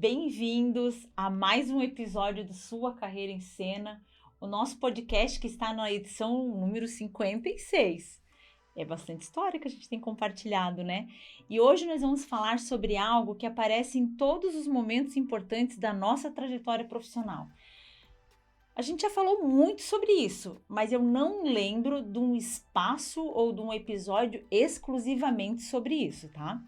Bem-vindos a mais um episódio do Sua Carreira em Cena, o nosso podcast que está na edição número 56. É bastante história que a gente tem compartilhado, né? E hoje nós vamos falar sobre algo que aparece em todos os momentos importantes da nossa trajetória profissional. A gente já falou muito sobre isso, mas eu não lembro de um espaço ou de um episódio exclusivamente sobre isso, tá?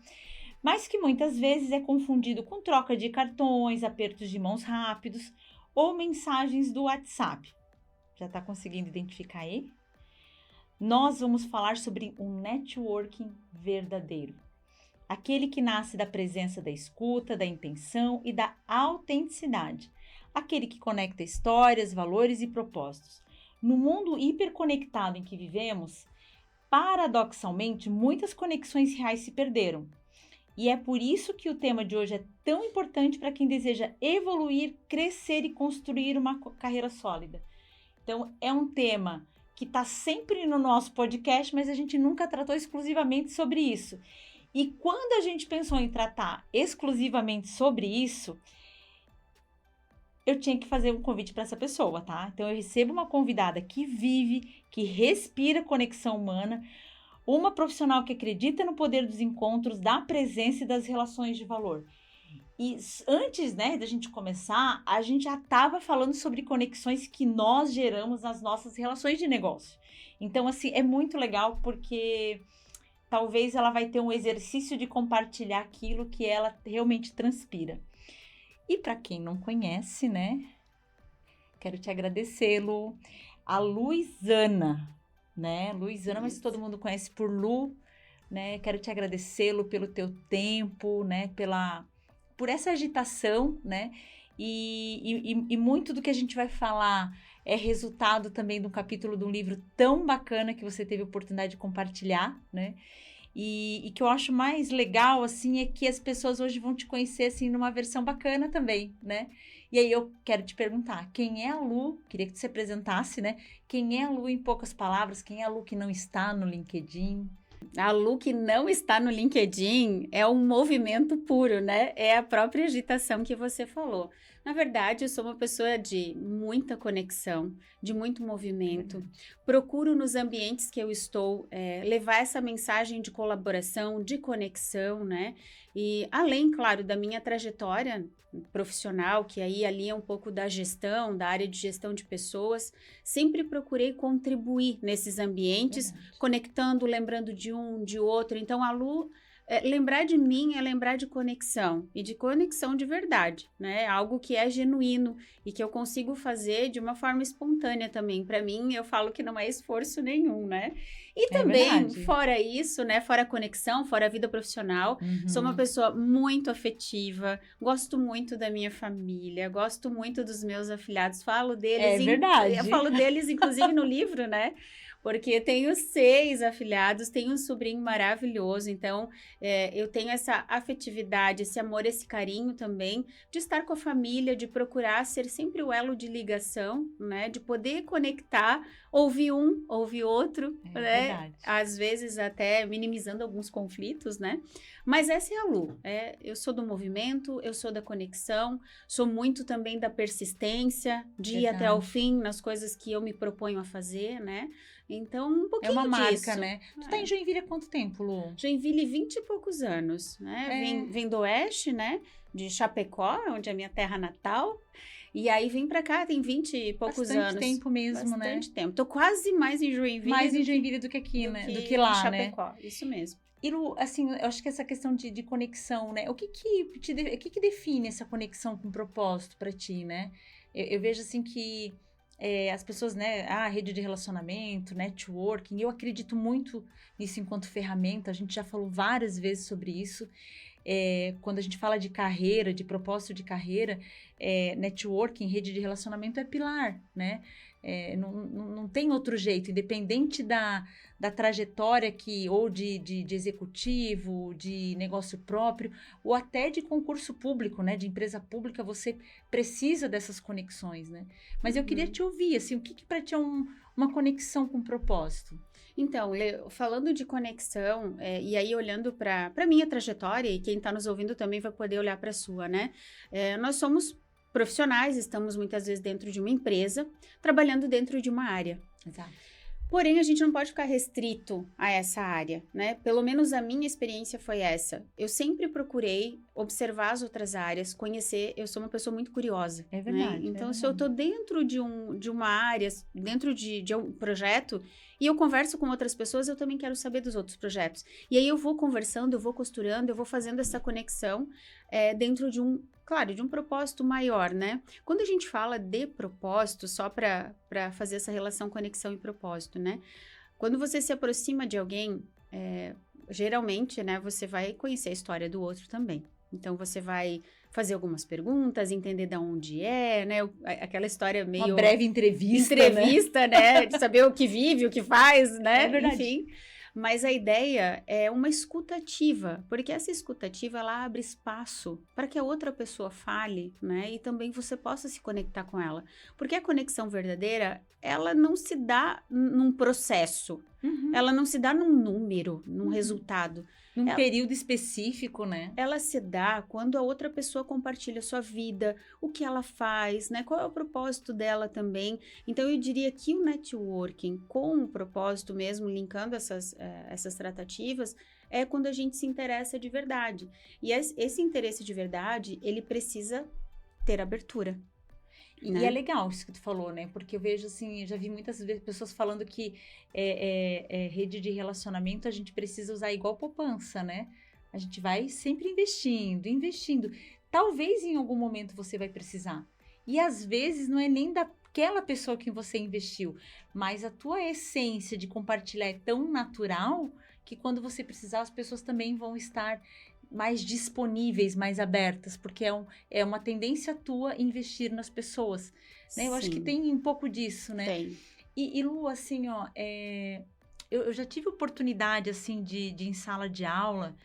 Mas que muitas vezes é confundido com troca de cartões, apertos de mãos rápidos ou mensagens do WhatsApp. Já está conseguindo identificar aí? Nós vamos falar sobre um networking verdadeiro. Aquele que nasce da presença da escuta, da intenção e da autenticidade. Aquele que conecta histórias, valores e propósitos. No mundo hiperconectado em que vivemos, paradoxalmente, muitas conexões reais se perderam. E é por isso que o tema de hoje é tão importante para quem deseja evoluir, crescer e construir uma carreira sólida. Então, é um tema que está sempre no nosso podcast, mas a gente nunca tratou exclusivamente sobre isso. E quando a gente pensou em tratar exclusivamente sobre isso, eu tinha que fazer um convite para essa pessoa, tá? Então, eu recebo uma convidada que vive, que respira conexão humana, uma profissional que acredita no poder dos encontros, da presença e das relações de valor. E antes, né, da gente começar, a gente já estava falando sobre conexões que nós geramos nas nossas relações de negócio. Então, assim, é muito legal porque talvez ela vai ter um exercício de compartilhar aquilo que ela realmente transpira. E para quem não conhece, né, quero te agradecê-lo, a Luizana, né? Luizana, mas todo mundo conhece por Lu, né? Quero te agradecê-lo pelo teu tempo, né? Por essa agitação, né? E muito do que a gente vai falar é resultado também de um capítulo de um livro tão bacana que você teve a oportunidade de compartilhar, né? E que eu acho mais legal, assim, é que as pessoas hoje vão te conhecer, assim, numa versão bacana também, né? E aí eu quero te perguntar, quem é a Lu? Queria que tu se apresentasse, né? Quem é a Lu em poucas palavras? Quem é a Lu que não está no LinkedIn? A Lu que não está no LinkedIn é um movimento puro, né? É a própria agitação que você falou. Na verdade, eu sou uma pessoa de muita conexão, de muito movimento. Procuro nos ambientes que eu estou levar essa mensagem de colaboração, de conexão, né? E além, claro, da minha trajetória profissional, que aí alia um pouco da gestão, da área de gestão de pessoas, sempre procurei contribuir nesses ambientes, conectando, lembrando de um, de outro. Então, a Lu, lembrar de mim é lembrar de conexão, e de conexão de verdade, né? Algo que é genuíno e que eu consigo fazer de uma forma espontânea também. Para mim, eu falo que não é esforço nenhum, né? E também, fora isso, né? Fora a conexão, fora a vida profissional, sou uma pessoa muito afetiva, gosto muito da minha família, gosto muito dos meus afilhados, falo deles. É verdade. Eu falo deles, inclusive, no livro, né? Porque tenho 6 afilhados, tenho um sobrinho maravilhoso, então eu tenho essa afetividade, esse amor, esse carinho também de estar com a família, de procurar ser sempre o elo de ligação, né? De poder conectar, ouvir um, ouvir outro, né? Verdade. Às vezes até minimizando alguns conflitos, né? Mas essa é a Lu, eu sou do movimento, eu sou da conexão, sou muito também da persistência, de ir até o fim nas coisas que eu me proponho a fazer, né? Então, um pouquinho disso. É uma marca, disso, né? Tu tá em Joinville há quanto tempo, Lu? Joinville, 20 e poucos anos, né? Vem do oeste, né? De Chapecó, onde é a minha terra natal. E aí vim pra cá, tem 20 e poucos anos. Bastante tempo mesmo, né? Bastante tempo. Tô quase mais em Joinville. Mais em Joinville do que aqui, né? Do que lá, né? Chapecó, isso mesmo. E, Lu, assim, eu acho que essa questão de conexão, né? O que define essa conexão com propósito pra ti, né? Eu vejo, assim, que as pessoas, né? Rede de relacionamento, networking, eu acredito muito nisso enquanto ferramenta. A gente já falou várias vezes sobre isso. Quando a gente fala de carreira, de propósito de carreira, networking, rede de relacionamento é pilar, né? Não tem outro jeito, independente da trajetória ou de executivo, de negócio próprio, ou até de concurso público, né? De empresa pública, você precisa dessas conexões, né? Mas eu queria te ouvir, assim, o que para ti é uma conexão com propósito? Então, falando de conexão, e aí olhando para a minha trajetória, e quem está nos ouvindo também vai poder olhar para a sua, né? Nós somos profissionais, estamos muitas vezes dentro de uma empresa, trabalhando dentro de uma área. Exato. Porém, a gente não pode ficar restrito a essa área, né? Pelo menos a minha experiência foi essa. Eu sempre procurei observar as outras áreas, conhecer. Eu sou uma pessoa muito curiosa. É verdade. Né? Então, é se eu tô dentro de uma área, dentro de um projeto, e eu converso com outras pessoas, eu também quero saber dos outros projetos. E aí eu vou conversando, eu vou costurando, eu vou fazendo essa conexão dentro de claro, de um propósito maior, né? Quando a gente fala de propósito, só para fazer essa relação conexão e propósito, né? Quando você se aproxima de alguém, geralmente, né, você vai conhecer a história do outro também. Então, você vai fazer algumas perguntas, entender de onde né? Aquela história meio... Uma breve entrevista, né? De saber o que vive, o que faz, né? É verdade. Enfim. Mas a ideia é uma escutativa, porque essa escutativa, ela abre espaço para que a outra pessoa fale, né? E também você possa se conectar com ela. Porque a conexão verdadeira, ela não se dá num processo, ela não se dá num número, num resultado. Num período específico, né? Ela se dá quando a outra pessoa compartilha a sua vida, o que ela faz, né? Qual é o propósito dela também. Então, eu diria que o networking com o propósito mesmo, linkando essas tratativas, é quando a gente se interessa de verdade. E esse interesse de verdade, ele precisa ter abertura. E né? é legal isso que tu falou, né? Porque eu vejo assim, eu já vi muitas vezes pessoas falando que rede de relacionamento a gente precisa usar igual poupança, né? A gente vai sempre investindo. Talvez em algum momento você vai precisar. E às vezes não é nem daquela pessoa que você investiu, mas a tua essência de compartilhar é tão natural que quando você precisar, as pessoas também vão estar mais disponíveis, mais abertas, porque é uma tendência tua investir nas pessoas, né? Eu acho que tem um pouco disso, né? Tem. E Lu, assim, ó, eu já tive oportunidade, assim, de em sala de aula,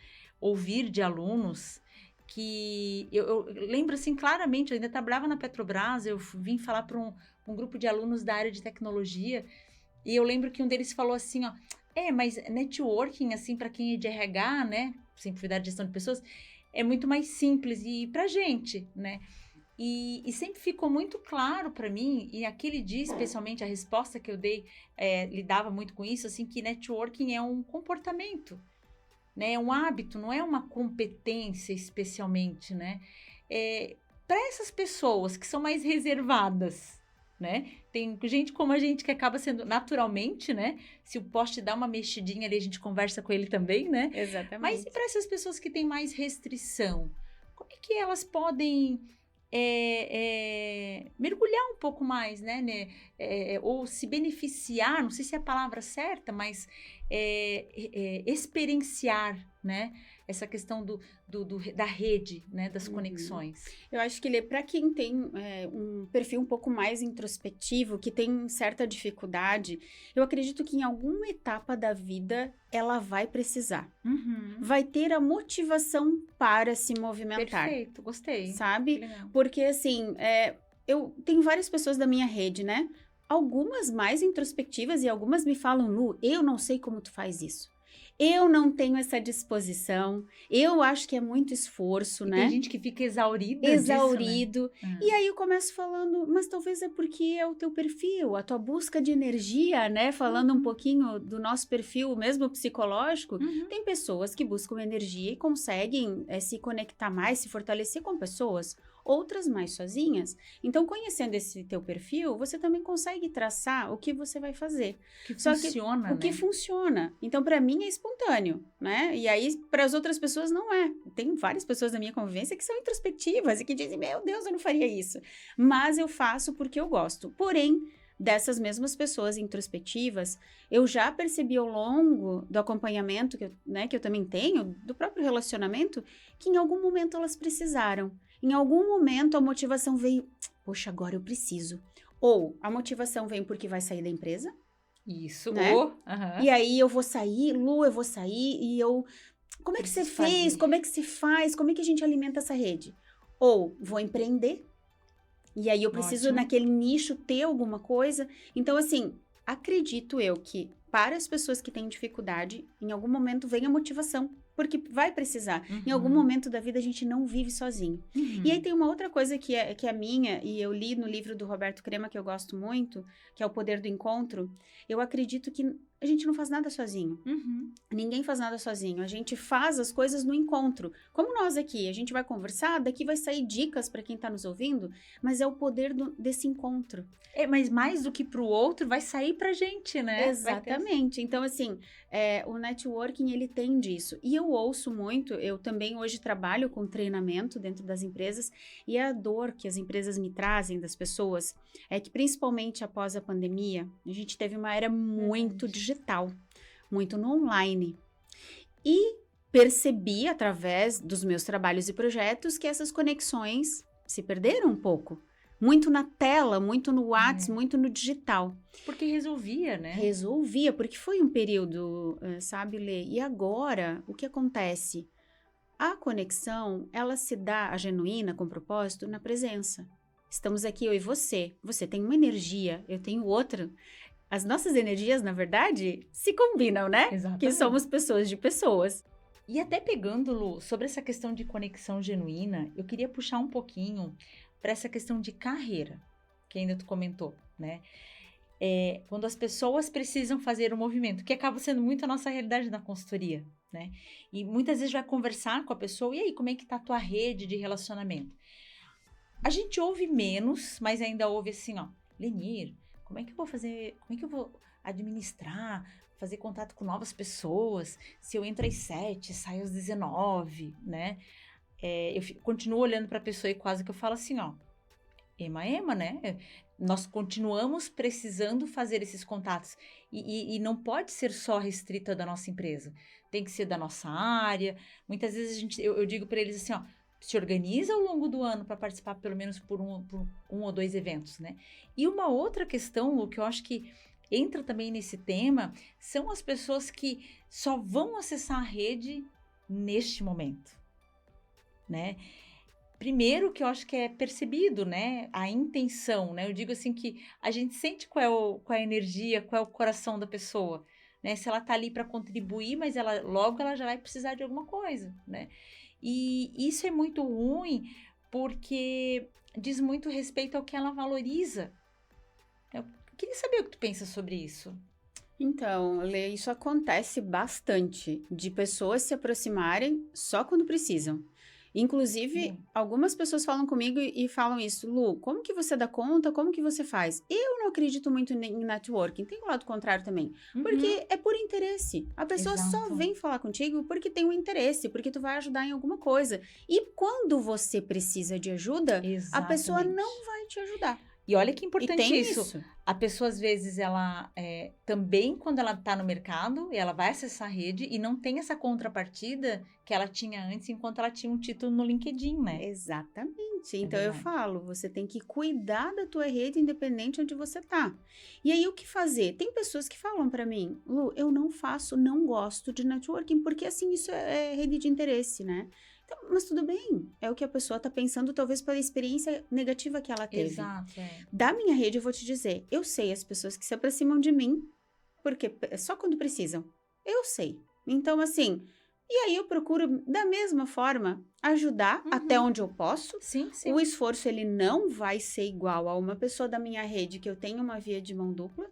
ouvir de alunos que... Eu lembro, assim, claramente, eu ainda trabalhava na Petrobras, eu vim falar para um grupo de alunos da área de tecnologia, e eu lembro que um deles falou assim, ó, mas networking, assim, para quem é de RH, né? Simplicidade de gestão de pessoas, é muito mais simples e pra gente, né? E sempre ficou muito claro para mim, e aquele dia, especialmente, a resposta que eu dei lidava muito com isso, assim, que networking é um comportamento, né? É um hábito, não é uma competência especialmente, né? Para essas pessoas que são mais reservadas, né? Tem gente como a gente que acaba sendo naturalmente, né? Se o poste dá uma mexidinha ali, a gente conversa com ele também, né? Exatamente. Mas e para essas pessoas que têm mais restrição? Como é que elas podem mergulhar um pouco mais, né? Ou se beneficiar, não sei se é a palavra certa, mas experienciar, né? Essa questão da rede, né? Das conexões. Eu acho que para quem tem um perfil um pouco mais introspectivo, que tem certa dificuldade, eu acredito que em alguma etapa da vida ela vai precisar. Vai ter a motivação para se movimentar. Perfeito, gostei. Sabe? Porque assim, eu tenho várias pessoas da minha rede, né? Algumas mais introspectivas e algumas me falam, Lu, eu não sei como tu faz isso. Eu não tenho essa disposição, eu acho que é muito esforço, né? Tem gente que fica exaurido. Disso, né? E aí eu começo falando, mas talvez é porque é o teu perfil, a tua busca de energia, né? Falando um pouquinho do nosso perfil, mesmo psicológico, tem pessoas que buscam energia e conseguem se conectar mais, se fortalecer com pessoas, outras mais sozinhas. Então, conhecendo esse teu perfil, você também consegue traçar o que você vai fazer. O que funciona. Então, para mim é espontâneo, né? E aí, para as outras pessoas, não é. Tem várias pessoas da minha convivência que são introspectivas e que dizem, meu Deus, eu não faria isso. Mas eu faço porque eu gosto. Porém, dessas mesmas pessoas introspectivas, eu já percebi ao longo do acompanhamento que eu também tenho, do próprio relacionamento, que em algum momento elas precisaram. Em algum momento a motivação veio, poxa, agora eu preciso. Ou a motivação vem porque vai sair da empresa. Isso. Né? E aí eu vou sair, Lu, eu vou sair e eu... Como é que você fez? Como é que se faz? Como é que a gente alimenta essa rede? Ou vou empreender. E aí eu preciso naquele nicho ter alguma coisa. Então, assim, acredito eu que para as pessoas que têm dificuldade, em algum momento vem a motivação, porque vai precisar. Em algum momento da vida a gente não vive sozinho. E aí tem uma outra coisa que é minha, e eu li no livro do Roberto Crema, que eu gosto muito, que é O Poder do Encontro. Eu acredito que a gente não faz nada sozinho. Ninguém faz nada sozinho. A gente faz as coisas no encontro. Como nós aqui, a gente vai conversar, daqui vai sair dicas para quem está nos ouvindo, mas é o poder desse encontro. Mas mais do que para o outro, vai sair pra gente, né? Exatamente. Então, assim, o networking, ele tem disso. E eu ouço muito, eu também hoje trabalho com treinamento dentro das empresas, e a dor que as empresas me trazem das pessoas é que, principalmente após a pandemia, a gente teve uma era muito digital, muito no online. E percebi, através dos meus trabalhos e projetos, que essas conexões se perderam um pouco. Muito na tela, muito no WhatsApp, muito no digital. Porque resolvia, né? Resolvia, porque foi um período, sabe, Lê? E agora, o que acontece? A conexão, ela se dá, a genuína, com propósito, na presença. Estamos aqui, eu e você. Você tem uma energia, eu tenho outra. As nossas energias, na verdade, se combinam, né? Exatamente. Que somos pessoas de pessoas. E até pegando, Lu, sobre essa questão de conexão genuína, eu queria puxar um pouquinho para essa questão de carreira, que ainda tu comentou, né? Quando as pessoas precisam fazer um movimento, que acaba sendo muito a nossa realidade na consultoria, né? E muitas vezes vai conversar com a pessoa, e aí, como é que tá a tua rede de relacionamento? A gente ouve menos, mas ainda ouve assim, ó, Lenir, como é que eu vou administrar, fazer contato com novas pessoas, se eu entro às 7, saio às 19, né? Eu continuo olhando para a pessoa e quase que eu falo assim, ó, ema, né? Nós continuamos precisando fazer esses contatos e não pode ser só restrita da nossa empresa, tem que ser da nossa área. Muitas vezes eu digo para eles assim, ó, se organiza ao longo do ano para participar pelo menos por um ou dois eventos, né? E uma outra questão, Lu, que eu acho que entra também nesse tema, são as pessoas que só vão acessar a rede neste momento, né? Primeiro que eu acho que é percebido, né? A intenção, né? Eu digo assim que a gente sente qual é a energia, qual é o coração da pessoa, né? Se ela tá ali para contribuir, mas logo ela já vai precisar de alguma coisa, né? E isso é muito ruim porque diz muito respeito ao que ela valoriza. Eu queria saber o que tu pensa sobre isso. Então, Lê, isso acontece bastante, de pessoas se aproximarem só quando precisam. Inclusive, algumas pessoas falam comigo e falam isso, Lu, como que você dá conta, como que você faz? Eu não acredito muito em networking, tem o lado contrário também, porque é por interesse. A pessoa só vem falar contigo porque tem um interesse, porque tu vai ajudar em alguma coisa. E quando você precisa de ajuda, a pessoa não vai te ajudar. E olha que importante isso. A pessoa, às vezes, ela também, quando ela está no mercado, ela vai acessar a rede e não tem essa contrapartida que ela tinha antes, enquanto ela tinha um título no LinkedIn, né? Exatamente. Então, eu falo, você tem que cuidar da tua rede, independente onde você tá. E aí, o que fazer? Tem pessoas que falam pra mim, Lu, eu não gosto de networking, porque, assim, isso é rede de interesse, né? Então, mas tudo bem, é o que a pessoa tá pensando, talvez pela experiência negativa que ela teve. Exato, Da minha rede, eu vou te dizer, eu sei as pessoas que se aproximam de mim, porque só quando precisam. Eu sei. Então, assim, e aí eu procuro, da mesma forma, ajudar até onde eu posso. Sim. O esforço, ele não vai ser igual a uma pessoa da minha rede, que eu tenho uma via de mão dupla.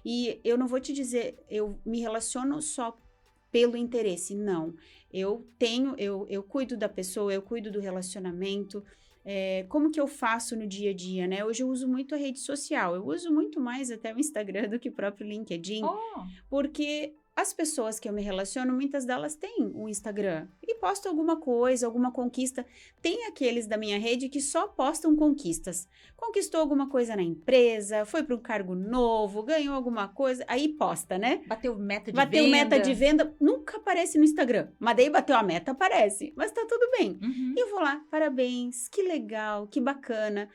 E eu não vou te dizer, eu me relaciono só pelo interesse, não. Eu cuido da pessoa, eu cuido do relacionamento, como que eu faço no dia a dia, né? Hoje eu uso muito a rede social, eu uso muito mais até o Instagram do que o próprio LinkedIn, porque as pessoas que eu me relaciono, muitas delas têm um Instagram e postam alguma coisa, alguma conquista. Tem aqueles da minha rede que só postam conquistas. Conquistou alguma coisa na empresa, foi para um cargo novo, ganhou alguma coisa, aí posta, né? Bateu meta de venda, nunca aparece no Instagram. Mas daí bateu a meta, aparece. Mas tá tudo bem. E eu vou lá, parabéns, que legal, que bacana.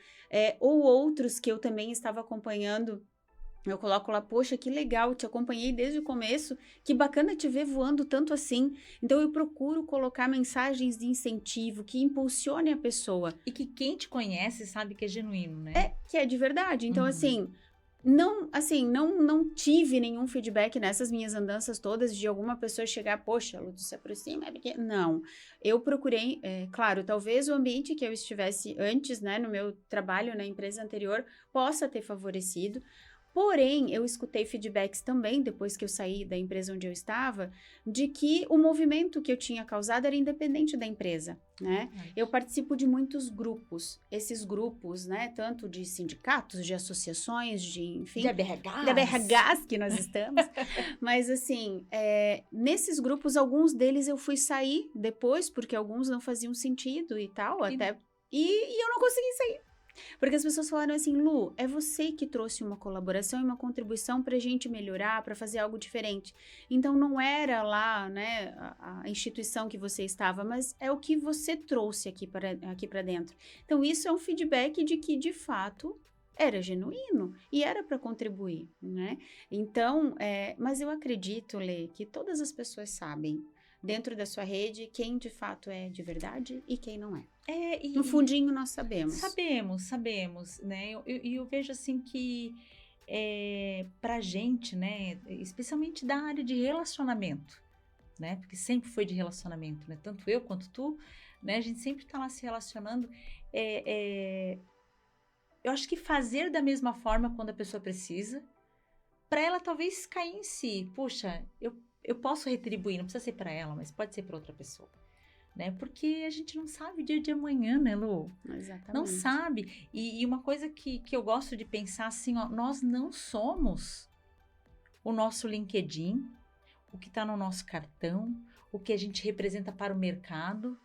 Ou outros que eu também estava acompanhando, eu coloco lá, poxa, que legal, te acompanhei desde o começo, que bacana te ver voando tanto assim. Então, eu procuro colocar mensagens de incentivo, que impulsione a pessoa. E que quem te conhece sabe que é genuíno, né? Que é de verdade. Então, assim, Não, assim, não tive nenhum feedback nessas minhas andanças todas de alguma pessoa chegar, poxa, Lu, tu se aproxima, é porque... Não, eu procurei, claro, talvez o ambiente que eu estivesse antes, né, no meu trabalho na empresa anterior, possa ter favorecido. Porém, eu escutei feedbacks também, depois que eu saí da empresa onde eu estava, de que o movimento que eu tinha causado era independente da empresa, né? Eu participo de muitos grupos, esses grupos, né? Tanto de sindicatos, de associações, de, enfim... De ABRHs. De ABRHs que nós estamos. Mas, assim, nesses grupos, alguns deles eu fui sair depois, porque alguns não faziam sentido e tal, até... E eu não consegui sair. Porque as pessoas falaram assim, Lu, é você que trouxe uma colaboração e uma contribuição pra gente melhorar, pra fazer algo diferente. Então, não era lá, né, a instituição que você estava, mas é o que você trouxe aqui para dentro. Então, isso é um feedback de que, de fato, era genuíno e era para contribuir, né? Então, mas eu acredito, Lê, que todas as pessoas sabem, dentro da sua rede, quem de fato é de verdade e quem não é. No fundinho nós sabemos. Sabemos, né? Eu vejo assim que pra gente, né? Especialmente da área de relacionamento, né? Porque sempre foi de relacionamento, né? Tanto eu quanto tu, né? A gente sempre tá lá se relacionando. Eu acho que fazer da mesma forma quando a pessoa precisa, pra ela talvez cair em si. Puxa, eu posso retribuir, não precisa ser pra ela, mas pode ser pra outra pessoa. Né? Porque a gente não sabe o dia de amanhã, né, Lu? Exatamente. Não sabe. E uma coisa que eu gosto de pensar assim, ó, nós não somos o nosso LinkedIn, o que está no nosso cartão, o que a gente representa para o mercado,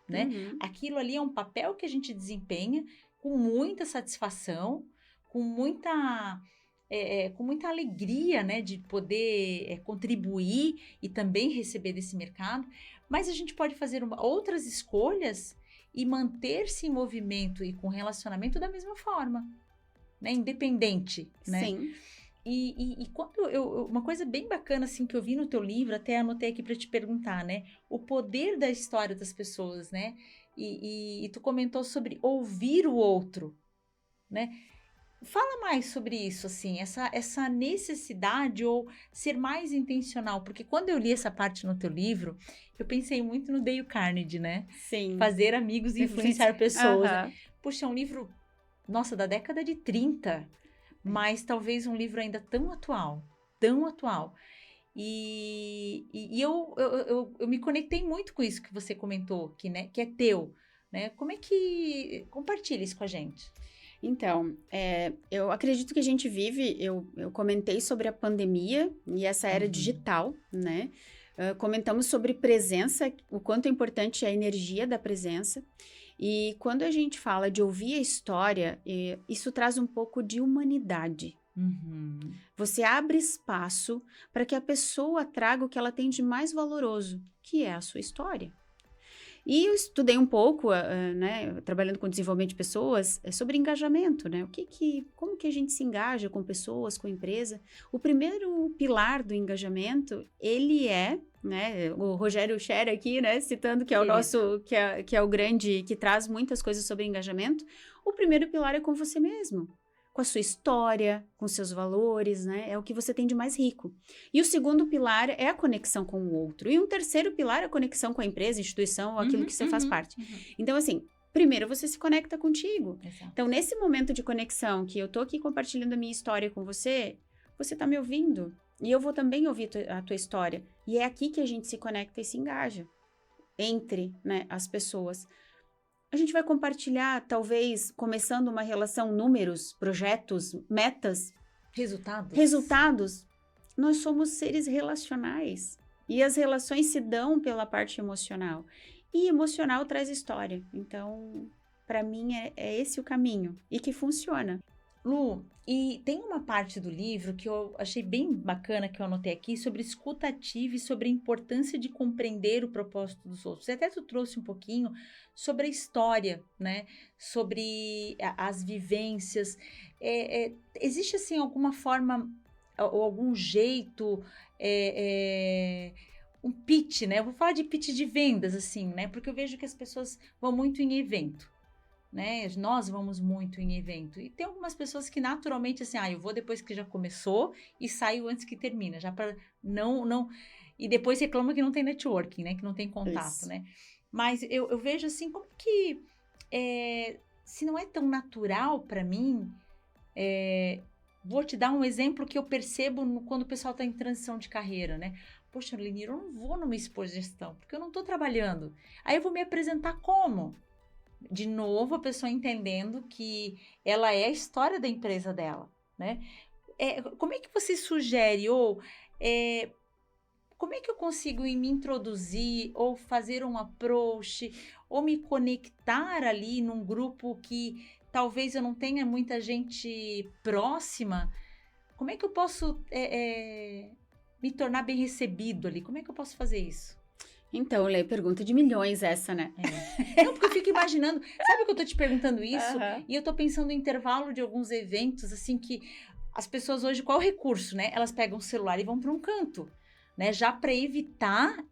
né? Uhum. Aquilo ali é um papel que a gente desempenha com muita satisfação, com muita alegria, né, de poder contribuir e também receber desse mercado, mas a gente pode fazer outras escolhas e manter-se em movimento e com relacionamento da mesma forma, né, independente, né? Sim. E quando uma coisa bem bacana assim que eu vi no teu livro, até anotei aqui para te perguntar, né, o poder da história das pessoas, né? E tu comentou sobre ouvir o outro, né? Fala mais sobre isso, assim, essa necessidade ou ser mais intencional, porque quando eu li essa parte no teu livro, eu pensei muito no Dale Carnegie, né? Sim. Fazer amigos e influenciar pessoas. Uhum. Puxa, é um livro, nossa, da década de 30, mas talvez um livro ainda tão atual, tão atual. E eu me conectei muito com isso que você comentou, que é teu, né? Como é que... Compartilha isso com a gente. Então, eu acredito que a gente vive, eu comentei sobre a pandemia e essa era digital, né? Comentamos sobre presença, o quanto é importante a energia da presença. E quando a gente fala de ouvir a história, isso traz um pouco de humanidade. Você abre espaço para que a pessoa traga o que ela tem de mais valoroso, que é a sua história. E eu estudei um pouco, né, trabalhando com desenvolvimento de pessoas, sobre engajamento, né? Como que a gente se engaja com pessoas, com empresa? O primeiro pilar do engajamento, ele né, o Rogério Scher aqui, né, citando que é o nosso, que é o grande, que traz muitas coisas sobre engajamento. O primeiro pilar é com você mesmo, com a sua história, com seus valores, né? É o que você tem de mais rico. E o segundo pilar é a conexão com o outro. E um terceiro pilar é a conexão com a empresa, instituição, ou aquilo que você faz parte. Então, assim, primeiro você se conecta contigo. Exato. Então, nesse momento de conexão, que eu tô aqui compartilhando a minha história com você, você tá me ouvindo. E eu vou também ouvir a tua história. E é aqui que a gente se conecta e se engaja entre, né, as pessoas. A gente vai compartilhar, talvez, começando uma relação, números, projetos, metas. Resultados. Nós somos seres relacionais. E as relações se dão pela parte emocional. E emocional traz história. Então, para mim, é esse o caminho. E que funciona. Lu, e tem uma parte do livro que eu achei bem bacana, que eu anotei aqui, sobre escuta ativa e sobre a importância de compreender o propósito dos outros. Até tu trouxe um pouquinho sobre a história, né? Sobre as vivências. Existe, assim, alguma forma ou algum jeito, um pitch, né? Eu vou falar de pitch de vendas, assim, né? Porque eu vejo que as pessoas vão muito em evento, né? Nós vamos muito em evento. E tem algumas pessoas que naturalmente, assim, eu vou depois que já começou e saio antes que termina, já para não... E depois reclama que não tem networking, né? Que não tem contato, Isso. né? Mas eu vejo assim, como que... se não é tão natural para mim... vou te dar um exemplo que eu percebo quando o pessoal está em transição de carreira, né? Poxa, Aline, eu não vou numa exposição, porque eu não estou trabalhando. Aí eu vou me apresentar como? De novo, a pessoa entendendo que ela é a história da empresa dela, né? Como é que você sugere, ou como é que eu consigo me introduzir, ou fazer um approach, ou me conectar ali num grupo que talvez eu não tenha muita gente próxima? Como é que eu posso me tornar bem recebido ali? Como é que eu posso fazer isso? Então, Lê, pergunta de milhões essa, né? Não, porque eu fico imaginando, sabe que eu tô te perguntando isso? Aham. E eu tô pensando no intervalo de alguns eventos, assim, que as pessoas hoje, qual é o recurso, né? Elas pegam o celular e vão para um canto, né? Já para evitar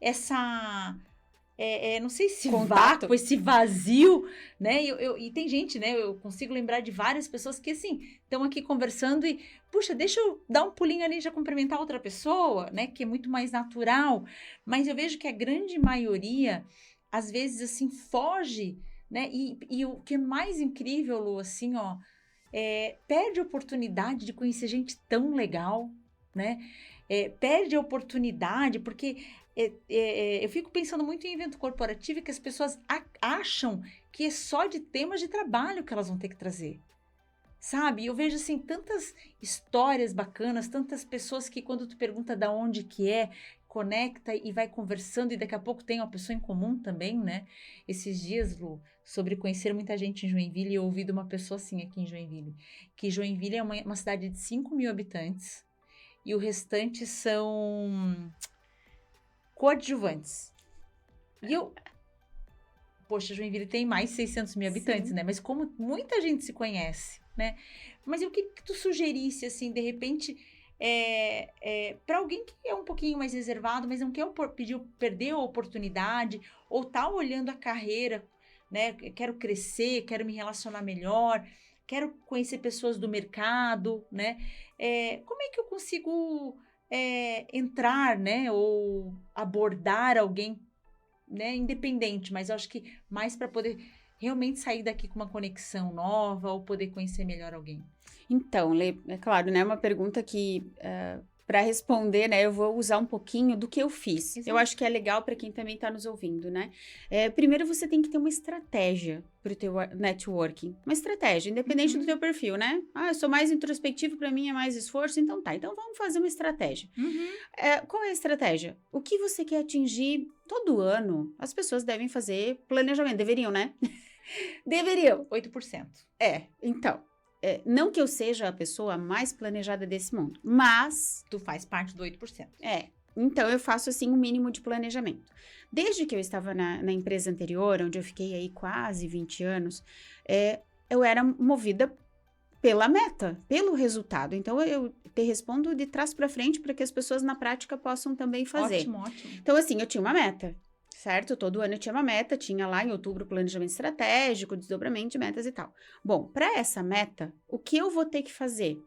essa... não sei se Contato. vácuo, esse vazio, né? E tem gente, né? Eu consigo lembrar de várias pessoas que, assim, estão aqui conversando e, puxa, deixa eu dar um pulinho ali e já cumprimentar outra pessoa, né? Que é muito mais natural. Mas eu vejo que a grande maioria, às vezes, assim, foge, né? E o que é mais incrível, Lu, assim, ó, perde a oportunidade de conhecer gente tão legal, né? Perde a oportunidade, porque eu fico pensando muito em evento corporativo e que as pessoas acham que é só de temas de trabalho que elas vão ter que trazer. Sabe? Eu vejo, assim, tantas histórias bacanas, tantas pessoas que quando tu pergunta da onde que conecta e vai conversando e daqui a pouco tem uma pessoa em comum também, né? Esses dias, Lu, sobre conhecer muita gente em Joinville, eu ouvi de uma pessoa assim aqui em Joinville, que Joinville é uma cidade de 5 mil habitantes e o restante são coadjuvantes. E poxa, Joinville tem mais de 600 mil habitantes, Sim. né? Mas como muita gente se conhece, né? Mas o que tu sugerisse, assim, de repente, para alguém que é um pouquinho mais reservado, mas não quer perder a oportunidade, ou tá olhando a carreira, né? Quero crescer, quero me relacionar melhor, quero conhecer pessoas do mercado, né? Como é que eu consigo entrar, né? Ou abordar alguém, né, independente, mas eu acho que mais para poder realmente sair daqui com uma conexão nova ou poder conhecer melhor alguém. Então, Lê, é claro, né? Uma pergunta que, para responder, né, eu vou usar um pouquinho do que eu fiz. Exato. Eu acho que é legal para quem também está nos ouvindo, né? Primeiro, você tem que ter uma estratégia para o teu networking. Uma estratégia, independente do teu perfil, né? Eu sou mais introspectivo, para mim é mais esforço, então tá. Então, vamos fazer uma estratégia. Qual é a estratégia? O que você quer atingir todo ano? As pessoas devem fazer planejamento. Deveriam, né? Deveriam. 8%. Então... não que eu seja a pessoa mais planejada desse mundo, mas... Tu faz parte do 8%. Então eu faço, assim, um mínimo de planejamento. Desde que eu estava na empresa anterior, onde eu fiquei aí quase 20 anos, eu era movida pela meta, pelo resultado. Então eu te respondo de trás para frente para que as pessoas na prática possam também fazer. Ótimo, ótimo. Então, assim, eu tinha uma meta. Certo? Todo ano eu tinha uma meta, tinha lá em outubro planejamento estratégico, desdobramento de metas e tal. Bom, para essa meta, o que eu vou ter que fazer?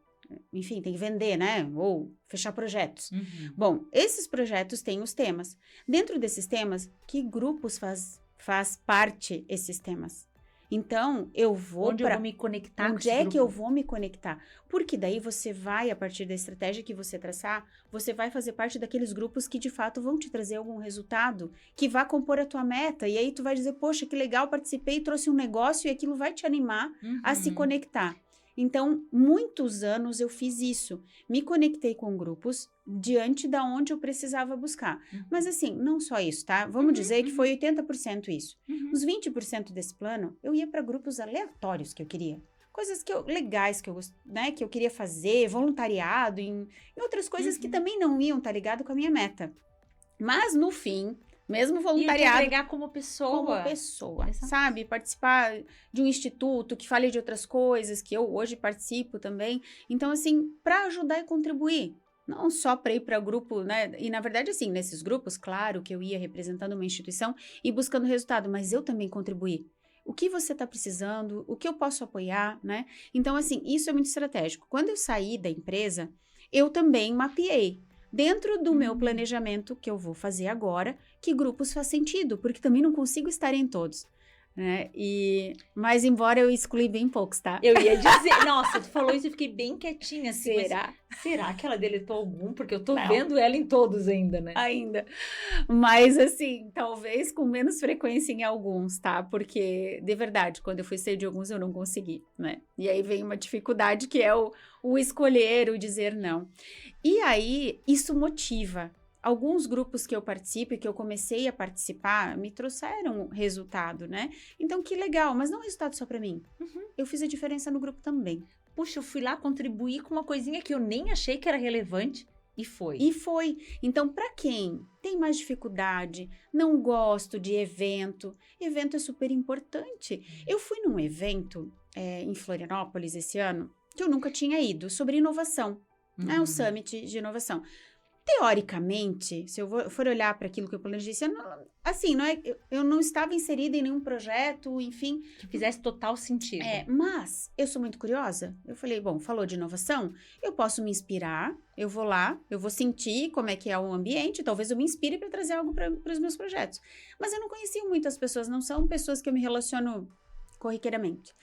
Enfim, tem que vender, né? Ou fechar projetos. Bom, esses projetos têm os temas. Dentro desses temas, que grupos faz parte esses temas? Então, eu vou Onde eu vou me conectar com onde esse é grupo? que eu vou me conectar? Porque daí você vai, a partir da estratégia que você traçar, você vai fazer parte daqueles grupos que de fato vão te trazer algum resultado, que vai compor a tua meta, e aí tu vai dizer, poxa, que legal, participei, trouxe um negócio, e aquilo vai te animar a se conectar. Então, muitos anos eu fiz isso, me conectei com grupos diante da onde eu precisava buscar. Mas assim, não só isso, tá? Vamos dizer que foi 80% isso. Os 20% desse plano, eu ia para grupos aleatórios que eu queria. Coisas legais que eu queria fazer, voluntariado, em outras coisas que também não iam estar ligado com a minha meta. Mas no fim, mesmo voluntariado... E agregar como pessoa. Exato. Sabe? Participar de um instituto que fale de outras coisas, que eu hoje participo também. Então, assim, para ajudar e contribuir. Não só para ir para grupo, né? E, na verdade, assim, nesses grupos, claro que eu ia representando uma instituição e buscando resultado, mas eu também contribuí. o que você está precisando, o que eu posso apoiar, né? Então, assim, isso é muito estratégico. Quando eu saí da empresa, eu também mapeei, dentro do meu planejamento que eu vou fazer agora, que grupos faz sentido, porque também não consigo estar em todos. Né? Mas embora eu excluí bem poucos, tá? Eu ia dizer, nossa, tu falou isso e fiquei bem quietinha assim. Será? Mas será que ela deletou algum? Porque eu tô Não. vendo ela em todos ainda, né? Ainda. Mas assim, talvez com menos frequência em alguns, tá? Porque, de verdade, quando eu fui sair de alguns eu não consegui, né? E aí vem uma dificuldade que é o escolher, o dizer não. E aí, isso motiva. Alguns grupos que eu participo e que eu comecei a participar me trouxeram resultado, né? Então, que legal, mas não resultado só para mim. Eu fiz a diferença no grupo também. Puxa, eu fui lá contribuir com uma coisinha que eu nem achei que era relevante e foi. E foi. Então, para quem tem mais dificuldade, não gosto de evento é super importante. Eu fui num evento em Florianópolis esse ano, que eu nunca tinha ido, sobre inovação. É um summit de inovação. Teoricamente, se eu for olhar para aquilo que eu planejei, eu não estava inserida em nenhum projeto, enfim. Que fizesse total sentido. Mas eu sou muito curiosa. Eu falei, bom, falou de inovação, eu posso me inspirar, eu vou lá, eu vou sentir como é que é o ambiente, talvez eu me inspire para trazer algo para os meus projetos. Mas eu não conhecia muitas pessoas, não são pessoas que eu me relaciono corriqueiramente.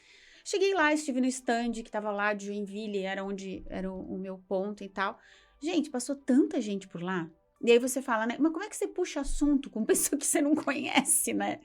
Cheguei lá, estive no stand que estava lá de Joinville, era onde era o meu ponto e tal. Gente, passou tanta gente por lá. E aí você fala, né? Mas como é que você puxa assunto com pessoa que você não conhece, né?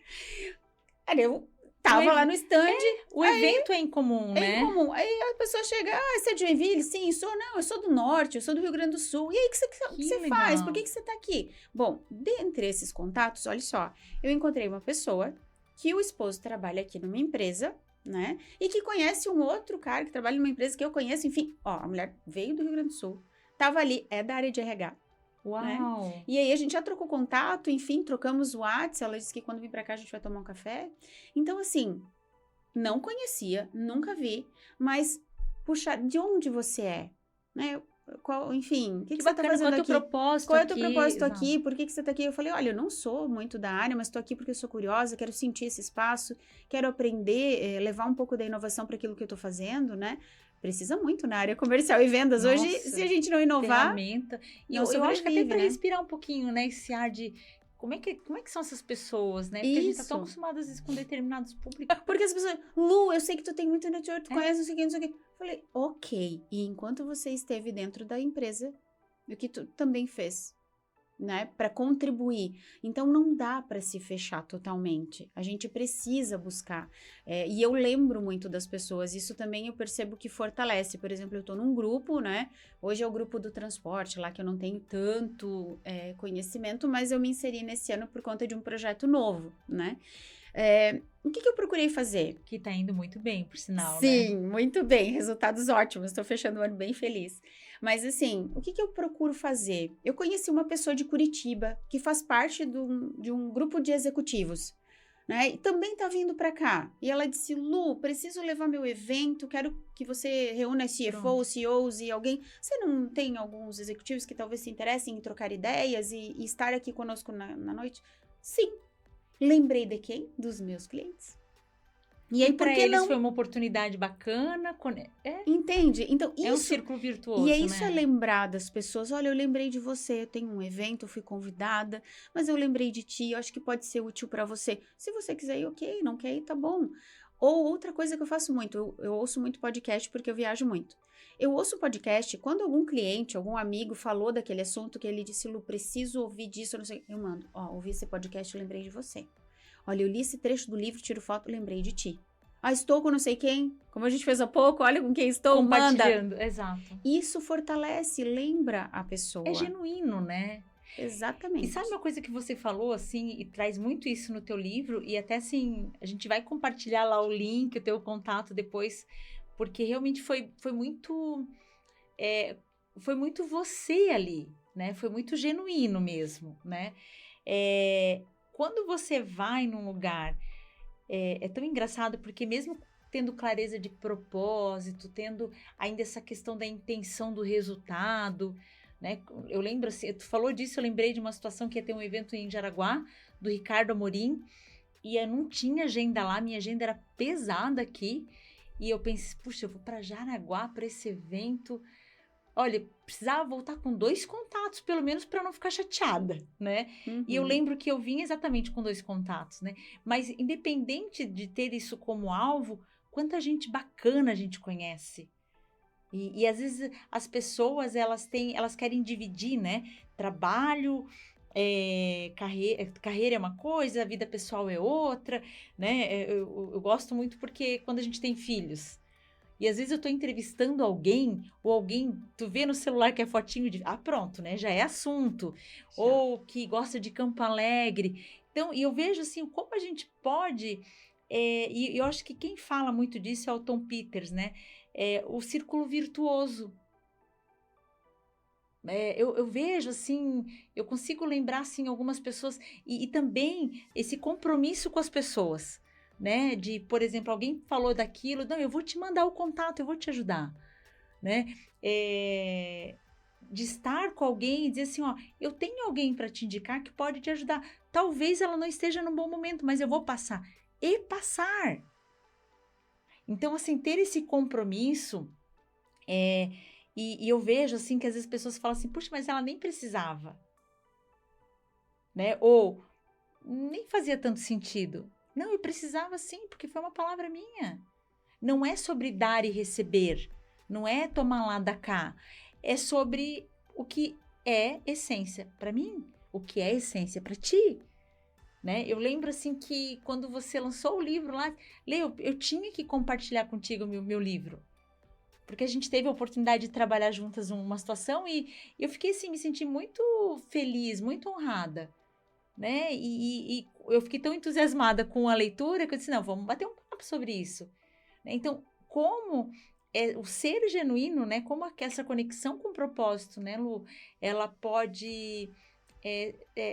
Aí eu tava lá no stand. O evento é incomum, né? É incomum. Aí a pessoa chega, você é de Joinville? Sim, eu sou do Norte, eu sou do Rio Grande do Sul. E aí, o que você faz? Por que você tá aqui? Bom, dentre esses contatos, olha só, eu encontrei uma pessoa que o esposo trabalha aqui numa empresa, né? E que conhece um outro cara que trabalha numa empresa que eu conheço, enfim. Ó, a mulher veio do Rio Grande do Sul. Tava ali, é da área de RH. Uau! Né? E aí a gente já trocou contato, enfim, trocamos o WhatsApp. Ela disse que quando vir pra cá a gente vai tomar um café. Então, assim, não conhecia, nunca vi, mas, puxa, de onde você é? Né? Enfim, o que você tá fazendo aqui? Qual é o teu propósito aqui? Por que você tá aqui? Eu falei, olha, eu não sou muito da área, mas tô aqui porque eu sou curiosa, quero sentir esse espaço, quero aprender, levar um pouco da inovação para aquilo que eu tô fazendo, né? Precisa muito na área comercial e vendas. Nossa, hoje, se a gente não inovar... Ferramenta. E eu acho que até para respirar um pouquinho, né? Esse ar de... Como é que são essas pessoas, né? Porque a gente tá tão acostumado, às vezes, com determinados públicos. Porque as pessoas... Lu, eu sei que tu tem muito network, tu conhece, não sei o que, não sei o que. Falei, ok. E enquanto você esteve dentro da empresa, o que tu também fez, né? Para contribuir. Então, não dá para se fechar totalmente. A gente precisa buscar. E eu lembro muito das pessoas. Isso também eu percebo que fortalece. Por exemplo, eu tô num grupo, né? Hoje é o grupo do transporte, lá que eu não tenho tanto conhecimento, mas eu me inseri nesse ano por conta de um projeto novo, né? O que eu procurei fazer? Que tá indo muito bem, por sinal, Sim, né? Muito bem. Resultados ótimos. Estou fechando o ano bem feliz. Mas assim, o que eu procuro fazer? Eu conheci uma pessoa de Curitiba que faz parte de um grupo de executivos, né? E também tá vindo para cá. E ela disse, Lu, preciso levar meu evento, quero que você reúna CFOs, CEOs e alguém... Você não tem alguns executivos que talvez se interessem em trocar ideias e estar aqui conosco na noite? Sim. Lembrei de quem? Dos meus clientes. E aí, para eles foi uma oportunidade bacana. Entende? Então, isso... É um círculo virtuoso, E é isso, né? É lembrar das pessoas. Olha, eu lembrei de você, eu tenho um evento, eu fui convidada, mas eu lembrei de ti, eu acho que pode ser útil para você. Se você quiser ir, ok. Não quer ir, tá bom. Ou outra coisa que eu faço muito, eu ouço muito podcast porque eu viajo muito. Eu ouço podcast quando algum cliente, algum amigo falou daquele assunto que ele disse, Lu, preciso ouvir disso, eu não sei. Eu mando, ouvi esse podcast, eu lembrei de você. Olha, eu li esse trecho do livro, tiro foto, lembrei de ti. Estou com não sei quem, como a gente fez há pouco, olha com quem estou, compartilhando, manda. Exato. Isso fortalece, lembra a pessoa. É genuíno, né? Exatamente. E sabe uma coisa que você falou, assim, e traz muito isso no teu livro, e até assim, a gente vai compartilhar lá o link, o teu contato depois, porque realmente foi muito você ali, né? Foi muito genuíno mesmo, né? Quando você vai num lugar, é tão engraçado, porque mesmo tendo clareza de propósito, tendo ainda essa questão da intenção do resultado, né? Eu lembro assim, tu falou disso, eu lembrei de uma situação que ia ter um evento em Jaraguá, do Ricardo Amorim, E eu não tinha agenda lá, minha agenda era pesada aqui. E eu pensei, puxa, eu vou para Jaraguá para esse evento. Olha, precisava voltar com 2 contatos, pelo menos, para não ficar chateada, né? E eu lembro que eu vim exatamente com 2 contatos, né? Mas independente de ter isso como alvo, quanta gente bacana a gente conhece. E às vezes as pessoas, elas querem dividir, né? Trabalho, carreira é uma coisa, a vida pessoal é outra, né? Eu gosto muito porque quando a gente tem filhos, e às vezes eu tô entrevistando alguém, ou alguém, tu vê no celular que é fotinho de... Ah, pronto, né? Já é assunto. Já. Ou que gosta de Campo Alegre. Então, e eu vejo assim, como a gente pode... e eu acho que quem fala muito disso é o Tom Peters, né? O círculo virtuoso. Eu vejo assim, eu consigo lembrar assim algumas pessoas e também esse compromisso com as pessoas, né? De, por exemplo, alguém falou daquilo, não, eu vou te mandar o contato, eu vou te ajudar, né? De estar com alguém e dizer assim, ó, eu tenho alguém para te indicar que pode te ajudar. Talvez ela não esteja num bom momento, mas eu vou passar. E passar. Então, assim, ter esse compromisso e eu vejo, assim, que às vezes as pessoas falam assim, puxa, mas ela nem precisava, né? Ou nem fazia tanto sentido. Não, eu precisava sim, porque foi uma palavra minha. Não é sobre dar e receber, não é tomar lá da cá. É sobre o que é essência para mim, o que é essência para ti. Né? Eu lembro assim que quando você lançou o livro lá, Lê, eu tinha que compartilhar contigo o meu livro. Porque a gente teve a oportunidade de trabalhar juntas numa situação e eu fiquei assim, me senti muito feliz, muito honrada, né? E eu fiquei tão entusiasmada com a leitura que eu disse, não, vamos bater um papo sobre isso. Então, como o ser genuíno, né? Como essa conexão com o propósito, né, Lu? Ela pode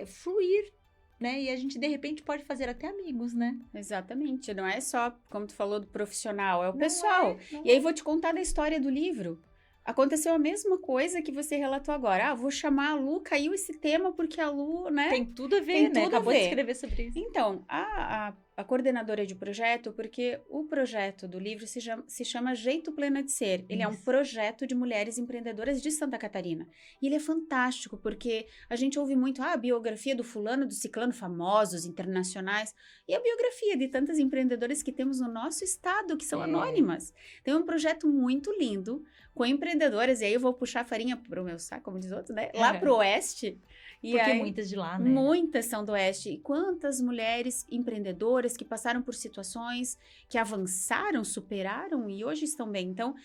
fluir, né? E a gente, de repente, pode fazer até amigos, né? Exatamente. Não é só, como tu falou, do profissional, é o pessoal. E aí vou te contar da história do livro. Aconteceu a mesma coisa que você relatou agora. Ah, vou chamar a Lu, caiu esse tema porque a Lu, né? Tem tudo a ver, né? Acabou de escrever sobre isso. Então, a coordenadora de projeto, porque o projeto do livro se chama Jeito Plena de Ser. Ele é um projeto de mulheres empreendedoras de Santa Catarina. E ele é fantástico, porque a gente ouve muito a biografia do fulano, do ciclano, famosos, internacionais, e a biografia de tantas empreendedoras que temos no nosso estado, que são anônimas. Tem um projeto muito lindo, com empreendedoras, e aí eu vou puxar a farinha pro meu saco, como diz outro, né? Lá pro oeste. Porque aí, muitas de lá, né? Muitas são do oeste. E quantas mulheres empreendedoras que passaram por situações, que avançaram, superaram e hoje estão bem. Então,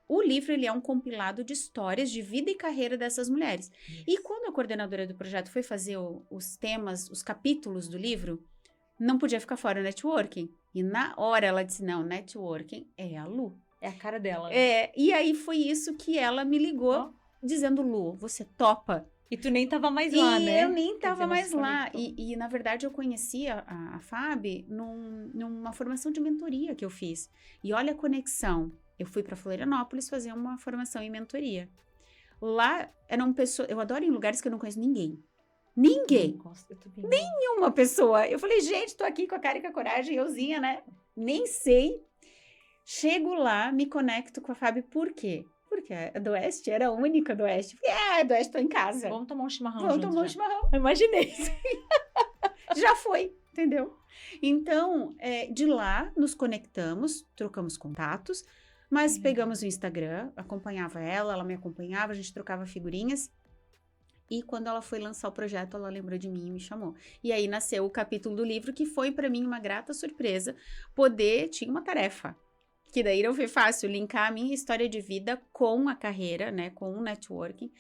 o livro, ele é um compilado de histórias de vida e carreira dessas mulheres. E quando a coordenadora do projeto foi fazer os temas, os capítulos do livro, não podia ficar fora o networking. E na hora ela disse, não, networking é a Lu. É a cara dela. E aí foi isso que ela me ligou, dizendo, Lu, você topa? E tu nem tava mais lá, né? Eu nem tava mais lá. E, na verdade, eu conheci a Fábbi numa formação de mentoria que eu fiz. E olha a conexão. Eu fui para Florianópolis fazer uma formação em mentoria. Lá eram pessoas... Eu adoro ir em lugares que eu não conheço ninguém. Ninguém. Nenhuma pessoa. Eu falei, gente, tô aqui com a cara e com a coragem, euzinha, né? Nem sei. Chego lá, me conecto com a Fábbi. Por quê? Porque a do Oeste era a única do Oeste. Falei, do Oeste tô em casa. Vamos tomar um chimarrão Vamos tomar um chimarrão. Eu imaginei. Já foi, entendeu? Então, de lá, nos conectamos, trocamos contatos, mas pegamos o Instagram, acompanhava ela me acompanhava, a gente trocava figurinhas. E quando ela foi lançar o projeto, ela lembrou de mim e me chamou. E aí nasceu o capítulo do livro, que foi para mim uma grata surpresa, tinha uma tarefa. Que daí não foi fácil linkar a minha história de vida com a carreira, né, com o networking.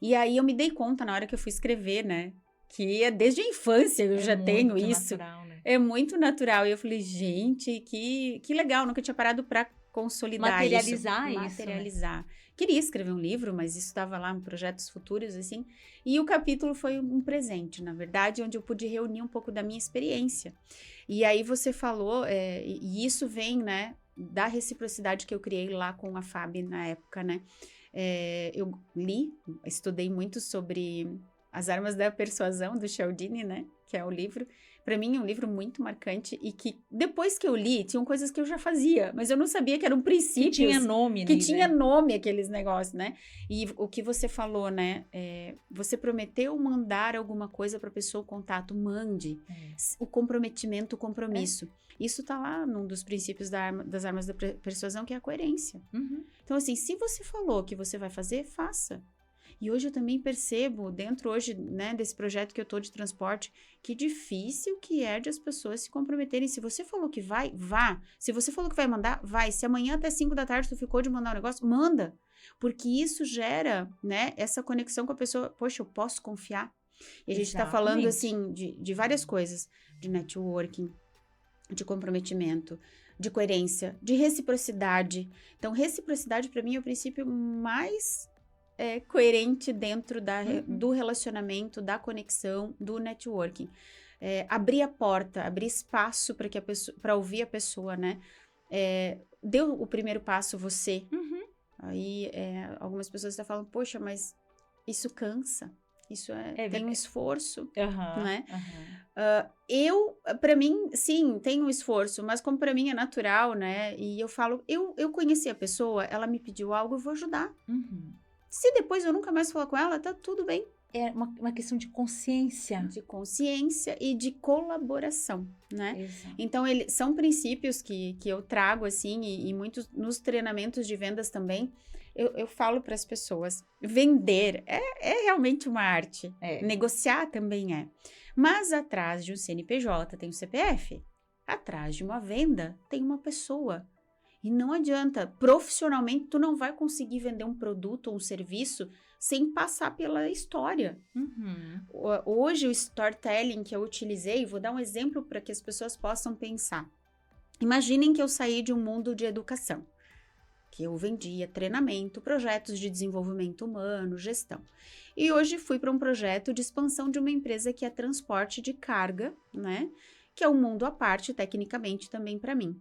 E aí eu me dei conta na hora que eu fui escrever, né, que desde a infância eu já tenho isso. Natural, né? É muito natural. E eu falei, gente, que legal, nunca tinha parado para consolidar materializar isso. Materializar. Né? Queria escrever um livro, mas isso estava lá em projetos futuros, assim. E o capítulo foi um presente, na verdade, onde eu pude reunir um pouco da minha experiência. E aí você falou, e isso vem, né, da reciprocidade que eu criei lá com a Fábbi na época, né? Eu estudei muito sobre As Armas da Persuasão, do Cialdini, né? Que é o livro. Para mim, é um livro muito marcante e que, depois que eu li, tinham coisas que eu já fazia, mas eu não sabia que eram princípios. Que tinha nome, Que né? tinha nome aqueles negócios, né? E o que você falou, né? Você prometeu mandar alguma coisa para a pessoa, o contato, mande. O comprometimento, o compromisso. Isso tá lá num dos princípios das Armas da Persuasão, que é a coerência. Então, assim, se você falou que você vai fazer, faça. E hoje eu também percebo, dentro hoje, né, desse projeto que eu tô de transporte, que difícil que é de as pessoas se comprometerem. Se você falou que vai, vá. Se você falou que vai mandar, vai. Se amanhã até 5 da tarde tu ficou de mandar um negócio, manda. Porque isso gera, né, essa conexão com a pessoa. Poxa, eu posso confiar. E a gente tá falando, assim, de várias coisas. De networking, de comprometimento, de coerência, de reciprocidade. Então, reciprocidade, para mim, é o princípio mais coerente dentro do relacionamento, da conexão, do networking. Abrir a porta, abrir espaço para ouvir a pessoa, né? Deu o primeiro passo você. Aí, algumas pessoas estão falando, poxa, mas isso cansa. Isso tem um esforço, né? Para mim, sim, tem um esforço, mas como para mim é natural, né? E eu falo, eu conheci a pessoa, ela me pediu algo, eu vou ajudar. Se depois eu nunca mais falar com ela, tá tudo bem. É uma questão de consciência. De consciência e de colaboração, né? Exato. Então, são princípios que eu trago, assim, e muitos nos treinamentos de vendas também, eu falo para as pessoas, vender é realmente uma arte. Negociar também é. Mas atrás de um CNPJ tem um CPF. Atrás de uma venda tem uma pessoa. E não adianta, profissionalmente, tu não vai conseguir vender um produto ou um serviço sem passar pela história. Hoje, o storytelling que eu utilizei, vou dar um exemplo para que as pessoas possam pensar. Imaginem que eu saí de um mundo de educação, que eu vendia treinamento, projetos de desenvolvimento humano, gestão. E hoje fui para um projeto de expansão de uma empresa que é transporte de carga, né? Que é um mundo à parte, tecnicamente, também para mim.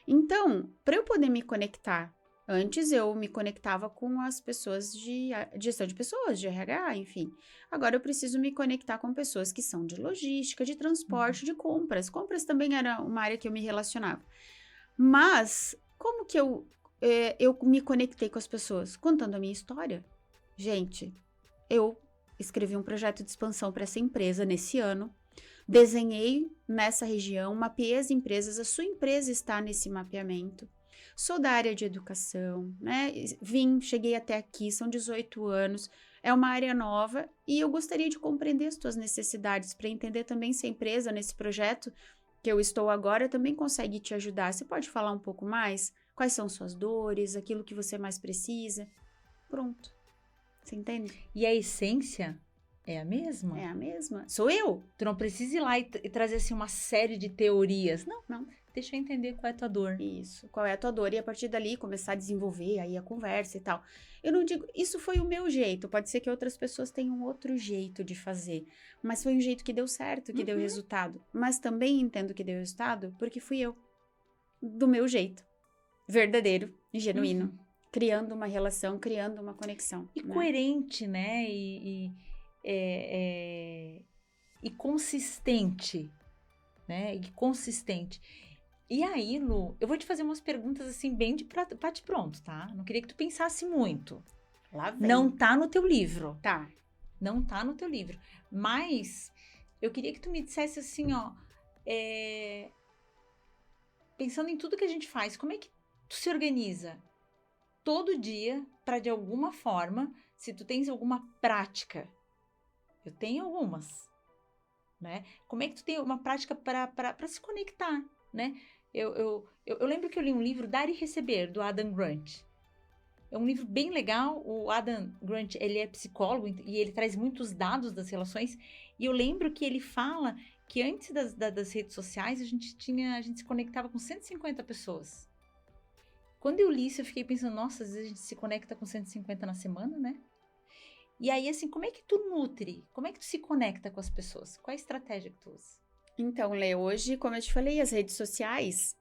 Então, para eu poder me conectar, antes eu me conectava com as pessoas de gestão de pessoas, de RH, enfim. Agora eu preciso me conectar com pessoas que são de logística, de transporte, de compras. Compras também era uma área que eu me relacionava. Mas, como que eu me conectei com as pessoas? Contando a minha história. Gente, eu escrevi um projeto de expansão para essa empresa nesse ano. Desenhei nessa região, mapeei as empresas, a sua empresa está nesse mapeamento. Sou da área de educação, né? Cheguei até aqui, são 18 anos, é uma área nova e eu gostaria de compreender as tuas necessidades para entender também se a empresa nesse projeto que eu estou agora também consegue te ajudar. Você pode falar um pouco mais? Quais são suas dores, aquilo que você mais precisa? Pronto. Você entende? E a essência é a mesma? É a mesma. Sou eu. Tu não precisa ir lá e trazer assim uma série de teorias. Não. Deixa eu entender qual é a tua dor. Isso, qual é a tua dor. E a partir dali começar a desenvolver aí a conversa e tal. Eu não digo, isso foi o meu jeito. Pode ser que outras pessoas tenham outro jeito de fazer. Mas foi um jeito que deu certo, que deu resultado. Mas também entendo que deu resultado porque fui eu. Do meu jeito. Verdadeiro e genuíno. Criando uma relação, criando uma conexão. E coerente, né? E consistente, né? E consistente. E aí, Lu, eu vou te fazer umas perguntas assim, bem de bate-pronto, tá? Não queria que tu pensasse muito. Lá vem. Não tá no teu livro. Tá. Não tá no teu livro. Mas eu queria que tu me dissesse assim, ó. Pensando em tudo que a gente faz, como é que tu se organiza todo dia para, de alguma forma, se tu tens alguma prática? Eu tenho algumas, né? Como é que tu tem uma prática para se conectar, né? Eu lembro que eu li um livro, Dar e Receber, do Adam Grant. É um livro bem legal. O Adam Grant, ele é psicólogo e ele traz muitos dados das relações. E eu lembro que ele fala que antes das redes sociais, a gente se conectava com 150 pessoas. Quando eu li isso, eu fiquei pensando, nossa, às vezes a gente se conecta com 150 na semana, né? E aí, assim, como é que tu nutre? Como é que tu se conecta com as pessoas? Qual é a estratégia que tu usa? Então, Lê, hoje, como eu te falei, as redes sociais,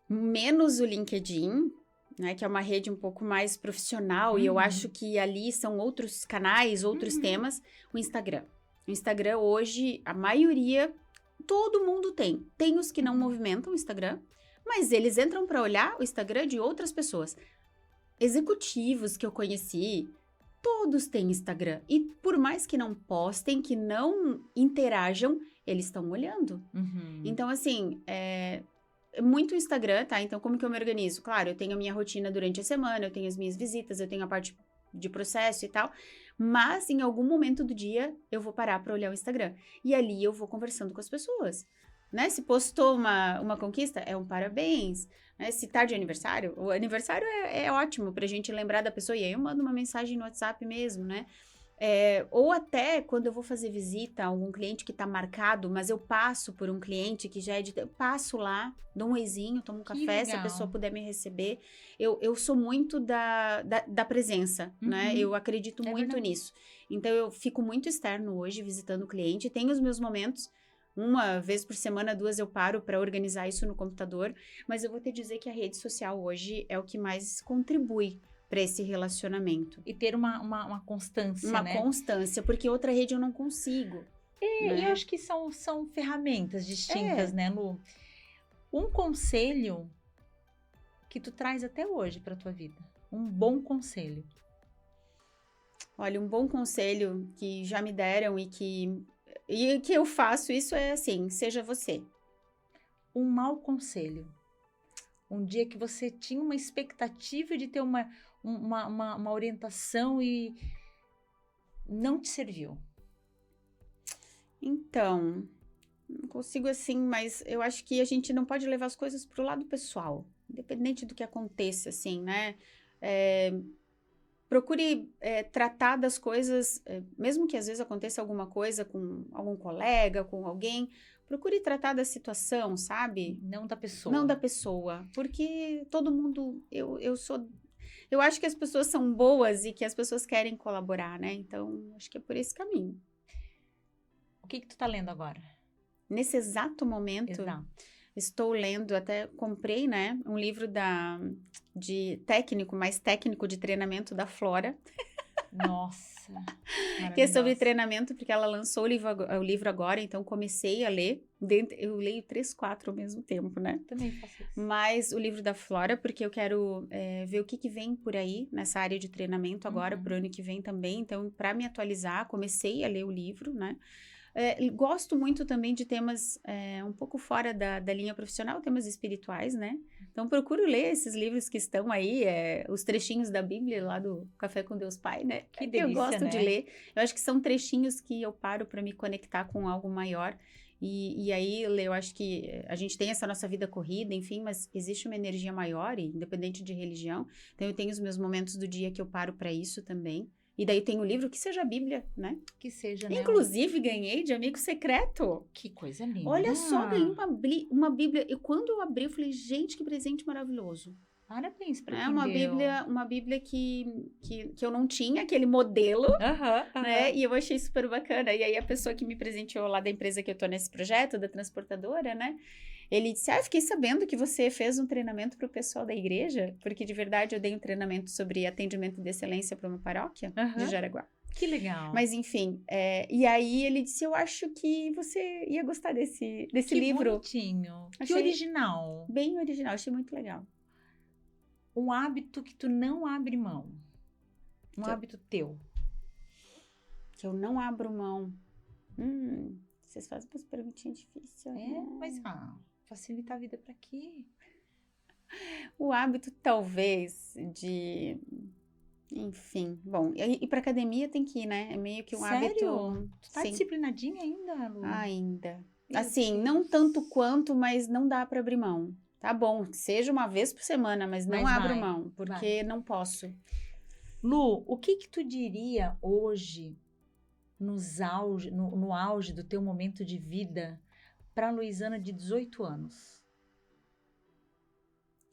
menos o LinkedIn, né, que é uma rede um pouco mais profissional, e eu acho que ali são outros canais, outros temas, o Instagram. O Instagram hoje, a maioria, todo mundo tem. Tem os que não movimentam o Instagram, mas eles entram para olhar o Instagram de outras pessoas. Executivos que eu conheci, todos têm Instagram. E por mais que não postem, que não interajam, eles estão olhando. Então, assim, é muito Instagram, tá? Então, como que eu me organizo? Claro, eu tenho a minha rotina durante a semana, eu tenho as minhas visitas, eu tenho a parte de processo e tal, mas em algum momento do dia eu vou parar para olhar o Instagram. E ali eu vou conversando com as pessoas, né? Se postou uma conquista, é um parabéns, né? Se tá de aniversário, o aniversário é ótimo pra gente lembrar da pessoa, e aí eu mando uma mensagem no WhatsApp mesmo, né? Ou até quando eu vou fazer visita a algum cliente que tá marcado, mas eu passo por um cliente que já é eu passo lá, dou um oizinho, tomo um café, se a pessoa puder me receber. Eu sou muito da presença, né? Eu acredito muito nisso. Então, eu fico muito externo hoje, visitando o cliente. Tenho os meus momentos, uma vez por semana, 2 eu paro para organizar isso no computador. Mas eu vou te dizer que a rede social hoje é o que mais contribui para esse relacionamento. E ter uma constância, né? Uma constância, porque outra rede eu não consigo. E eu acho que são ferramentas distintas, né, Lu? Um conselho que tu traz até hoje para tua vida. Um bom conselho. Olha, um bom conselho que já me deram e que eu faço isso é assim, seja você. Um mau conselho. Um dia que você tinha uma expectativa de ter uma orientação e não te serviu. Então, não consigo assim, mas eu acho que a gente não pode levar as coisas pro lado pessoal, independente do que aconteça, assim, né? Procure tratar das coisas, mesmo que às vezes aconteça alguma coisa com algum colega, com alguém, procure tratar da situação, sabe? Não da pessoa. Não da pessoa, porque todo mundo, eu acho que as pessoas são boas e que as pessoas querem colaborar, né? Então, acho que é por esse caminho. O que tu tá lendo agora? Nesse exato momento, estou lendo, até comprei, né, um livro mais técnico de treinamento da Flora. Nossa! Que é sobre treinamento, porque ela lançou o livro agora, então comecei a ler. Eu leio 3, 4 ao mesmo tempo, né? Também faço isso. Mas o livro da Flora, porque eu quero ver o que vem por aí nessa área de treinamento agora, pro ano que vem também. Então, para me atualizar, comecei a ler o livro, né? Gosto muito também de temas um pouco fora da linha profissional, temas espirituais, né? Então, procuro ler esses livros que estão aí, os trechinhos da Bíblia lá do Café com Deus Pai, né? Que delícia, eu gosto de ler. Eu acho que são trechinhos que eu paro para me conectar com algo maior. E aí, eu acho que a gente tem essa nossa vida corrida, enfim, mas existe uma energia maior, independente de religião. Então, eu tenho os meus momentos do dia que eu paro para isso também. E daí tem o livro que seja a Bíblia, né? Que seja, né? Inclusive, ganhei de amigo secreto. Que coisa linda. Olha só, ganhei uma Bíblia. E quando eu abri, eu falei, gente, que presente maravilhoso. Parabéns pra quem uma deu. Uma Bíblia que eu não tinha, aquele modelo, né? E eu achei super bacana. E aí, a pessoa que me presenteou lá da empresa que eu tô nesse projeto, da transportadora, né? Ele disse, fiquei sabendo que você fez um treinamento para o pessoal da igreja, porque de verdade eu dei um treinamento sobre atendimento de excelência para uma paróquia de Jaraguá. Que legal. Mas enfim, e aí ele disse, eu acho que você ia gostar desse livro. Que bonitinho. Que original. Bem original, achei muito legal. Um hábito que tu não abre mão. Hábito teu. Que eu não abro mão. Vocês fazem umas perguntinhas difíceis. Mas facilita a vida pra quê? O hábito, talvez, de... Enfim, bom, e pra academia tem que ir, né? É meio que um hábito... Tu tá disciplinadinha ainda, Lu? Ainda. Assim, não tanto quanto, mas não dá pra abrir mão. Tá bom, seja uma vez por semana, mas não abro mão, porque não posso. Lu, o que tu diria hoje, no auge do teu momento de vida, para a Luizana de 18 anos?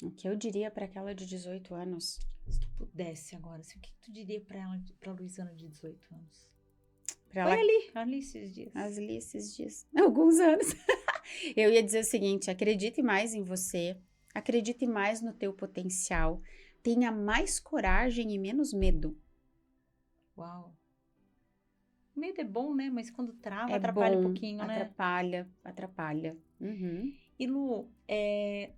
O que eu diria para aquela de 18 anos? Se tu pudesse agora, o que tu diria para a Luizana de 18 anos? Foi ali esses dias. Ali esses dias. Alguns anos. Eu ia dizer o seguinte, acredite mais em você, acredite mais no teu potencial, tenha mais coragem e menos medo. Uau! O medo é bom, né? Mas quando trava, É atrapalha um bom, pouquinho, né? atrapalha. Uhum. E Lu,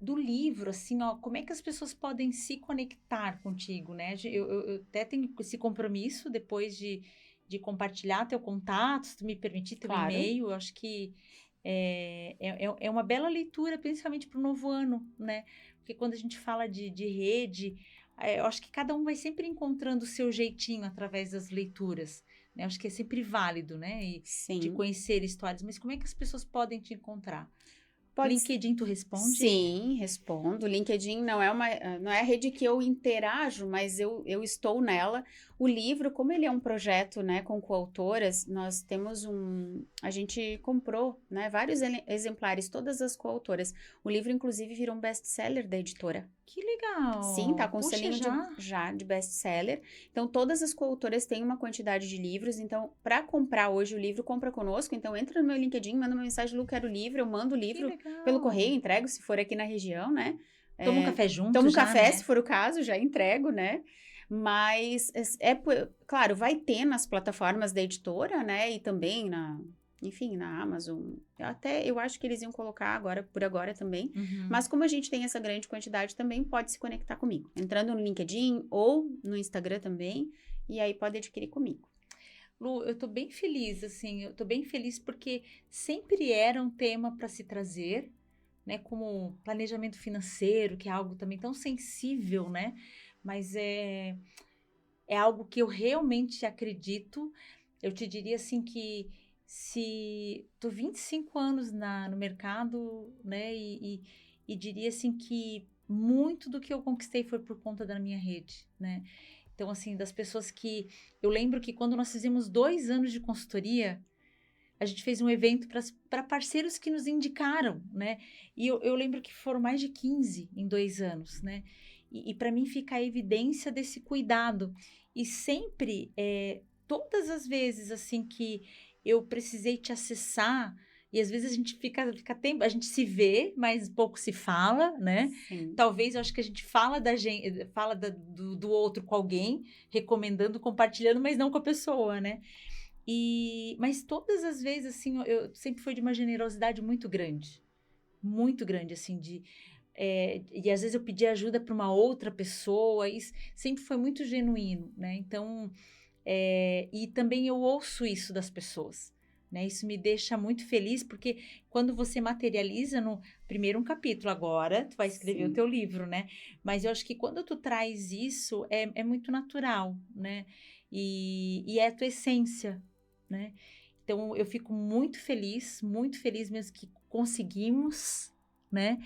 do livro, assim, ó, como é que as pessoas podem se conectar contigo, né? Eu até tenho esse compromisso depois de compartilhar teu contato, se tu me permitir, teu Claro. e-mail, eu acho que é uma bela leitura, principalmente para o novo ano, né? Porque quando a gente fala de rede, eu acho que cada um vai sempre encontrando o seu jeitinho através das leituras, né? Eu acho que é sempre válido, né? E de Sim. conhecer histórias, mas como é que as pessoas podem te encontrar? Pode LinkedIn, tu responde? Sim, respondo. O LinkedIn não é a rede que eu interajo, mas eu estou nela. O livro, como ele é um projeto, né, com coautoras, nós temos a gente comprou, né, vários exemplares, todas as coautoras. O livro, inclusive, virou um best-seller da editora. Que Sim, tá legal! com Puxa, selinho já? de best-seller. Então, todas as coautoras têm uma quantidade de livros. Então, para comprar hoje o livro, compra conosco. Então, entra no meu LinkedIn, manda uma mensagem, Lu, quero o livro. Eu mando o Que livro pelo legal! correio, entrego, se for aqui na região, né? Toma um café junto Tomo um já, café, se né? for o caso, já entrego, né? Mas, claro, vai ter nas plataformas da editora, né? E também enfim, na Amazon. Eu acho que eles iam colocar agora, por agora também. Uhum. Mas como a gente tem essa grande quantidade, também pode se conectar comigo. Entrando no LinkedIn ou no Instagram também. E aí pode adquirir comigo. Lu, eu tô bem feliz, assim, eu tô bem feliz porque sempre era um tema para se trazer, né? Como planejamento financeiro, que é algo também tão sensível, né? Mas é algo que eu realmente acredito. Eu te diria assim que se tô 25 anos no mercado, né? E diria assim que muito do que eu conquistei foi por conta da minha rede, né? Então, assim, das pessoas que. Eu lembro que quando nós fizemos 2 anos de consultoria, a gente fez um evento para parceiros que nos indicaram, né? E eu lembro que foram mais de 15 em 2 anos, né? E para mim fica a evidência desse cuidado. E sempre, todas as vezes, assim, que eu precisei te acessar, e às vezes a gente fica tempo, a gente se vê, mas pouco se fala, né? Sim. Talvez eu acho que a gente fala da gente, fala do outro com alguém, recomendando, compartilhando, mas não com a pessoa, né? Mas todas as vezes, assim, eu sempre fui de uma generosidade muito grande, assim, e às vezes eu pedi ajuda para uma outra pessoa, e sempre foi muito genuíno, né? Então, e também eu ouço isso das pessoas, né? Isso me deixa muito feliz, porque quando você materializa no primeiro um capítulo, agora tu vai escrever o Sim. teu livro, né? Mas eu acho que quando tu traz isso, é muito natural, né? E é a tua essência, né? Então, eu fico muito feliz mesmo que conseguimos, né?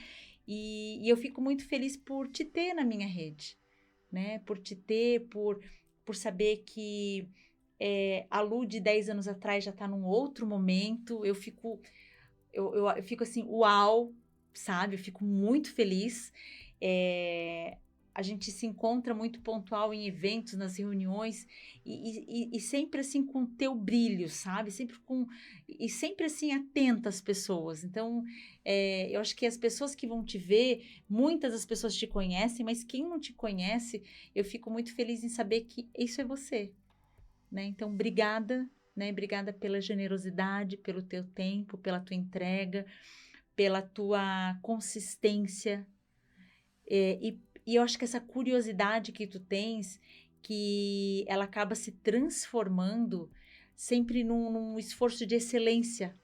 E eu fico muito feliz por te ter na minha rede, né? Por te ter, por saber que a Lu de 10 anos atrás já está num outro momento. Eu fico assim, uau, sabe? Eu fico muito feliz. A gente se encontra muito pontual em eventos, nas reuniões, e sempre assim com o teu brilho, sabe? Sempre assim atenta às pessoas. Então, eu acho que as pessoas que vão te ver, muitas das pessoas te conhecem, mas quem não te conhece, eu fico muito feliz em saber que isso é você, né? Então, obrigada, né? Obrigada pela generosidade, pelo teu tempo, pela tua entrega, pela tua consistência, e eu acho que essa curiosidade que tu tens, que ela acaba se transformando sempre num esforço de excelência,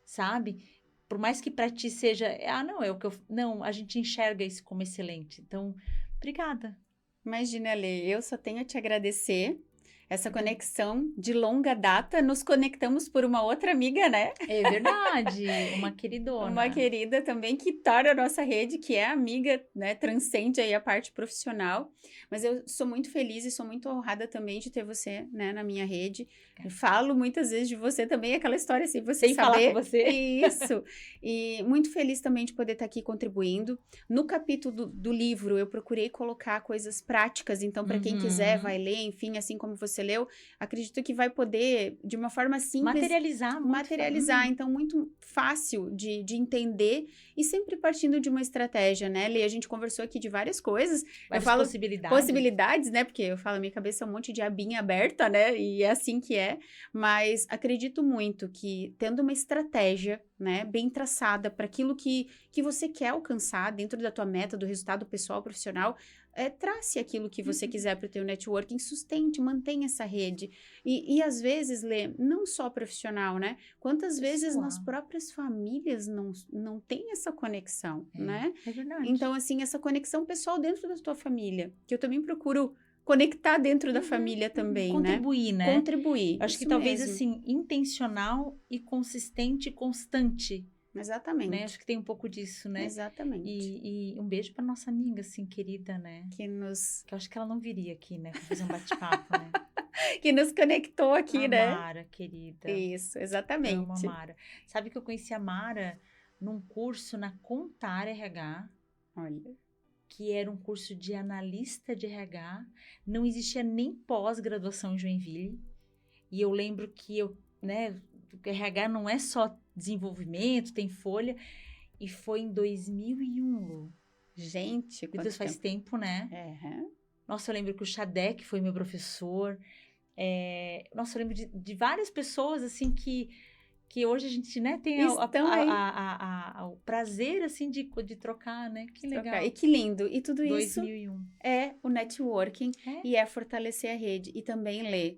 sabe? Por mais que para ti seja, não, é o que eu. Não, a gente enxerga isso como excelente. Então, obrigada. Imagina, Lê, eu só tenho a te agradecer. Essa conexão de longa data, nos conectamos por uma outra amiga, né? É verdade, uma Uma queridona. querida também que torna a nossa rede, que é amiga, né? Transcende aí a parte profissional. Mas eu sou muito feliz e sou muito honrada também de ter você, né, na minha rede. Eu falo muitas vezes de você também, aquela história assim, você Sem falar com saber. você. Isso. E muito feliz também de poder estar aqui contribuindo. No capítulo do livro, eu procurei colocar coisas práticas, então, para quem quiser, vai ler, enfim, assim como você você leu, acredito que vai poder, de uma forma simples... Materializar. Então, muito fácil de entender e sempre partindo de uma estratégia, né, Lê? A gente conversou aqui de várias coisas. Várias eu falo possibilidades, né, porque eu falo, minha cabeça é um monte de abinha aberta, né, e é assim que é. Mas acredito muito que tendo uma estratégia, né, bem traçada para aquilo que você quer alcançar dentro da tua meta, do resultado pessoal, profissional, trace aquilo que você quiser para o teu networking, sustente, mantenha essa rede. E às vezes, Lê, não só profissional, né? Quantas vezes nas próprias famílias não tem essa conexão, né? É verdade. Então, assim, essa conexão pessoal dentro da tua família, que eu também procuro conectar dentro da família também, contribuir, né? Contribuir. Acho que talvez, assim, intencional e consistente e constante. Exatamente. Né? Acho que tem um pouco disso, né? Exatamente. E um beijo pra nossa amiga, assim, querida, né? Que eu acho que ela não viria aqui, né? Pra fazer um bate-papo, né? Que nos conectou aqui, né? Mara, querida. Isso, exatamente. Amo a Mara. Sabe que eu conheci a Mara num curso na Contar RH. Olha. Que era um curso de analista de RH. Não existia nem pós-graduação em Joinville. E eu lembro que RH não é só desenvolvimento, tem folha. E foi em 2001, Lu. Gente, quanto tempo? Faz tempo, né? Uhum. Nossa, eu lembro que o Xadec foi meu professor. Nossa, eu lembro de várias pessoas, assim, que hoje a gente, né, tem o prazer, assim, de trocar, né? Que legal. E que lindo. E tudo 2001. Isso é o networking e é fortalecer a rede. E também, Lê,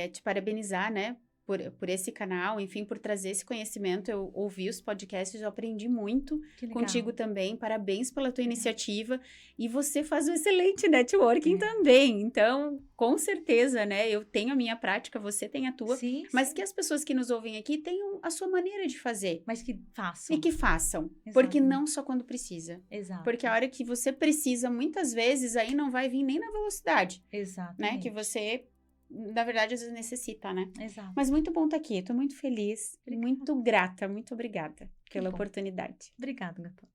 te parabenizar, né? Por esse canal, enfim, por trazer esse conhecimento. Eu ouvi os podcasts, eu aprendi muito contigo também. Parabéns pela tua iniciativa. E você faz um excelente networking também. Então, com certeza, né? Eu tenho a minha prática, você tem a tua. Sim, mas que as pessoas que nos ouvem aqui tenham a sua maneira de fazer. Mas que façam. E que façam. Exatamente. Porque não só quando precisa. Exato. Porque a hora que você precisa, muitas vezes, aí não vai vir nem na velocidade. Exato. Né? Que você... Na verdade, às vezes necessita, né? Exato. Mas muito bom estar aqui. Estou muito feliz, muito grata. Muito obrigada pela oportunidade. Obrigada, Gatô.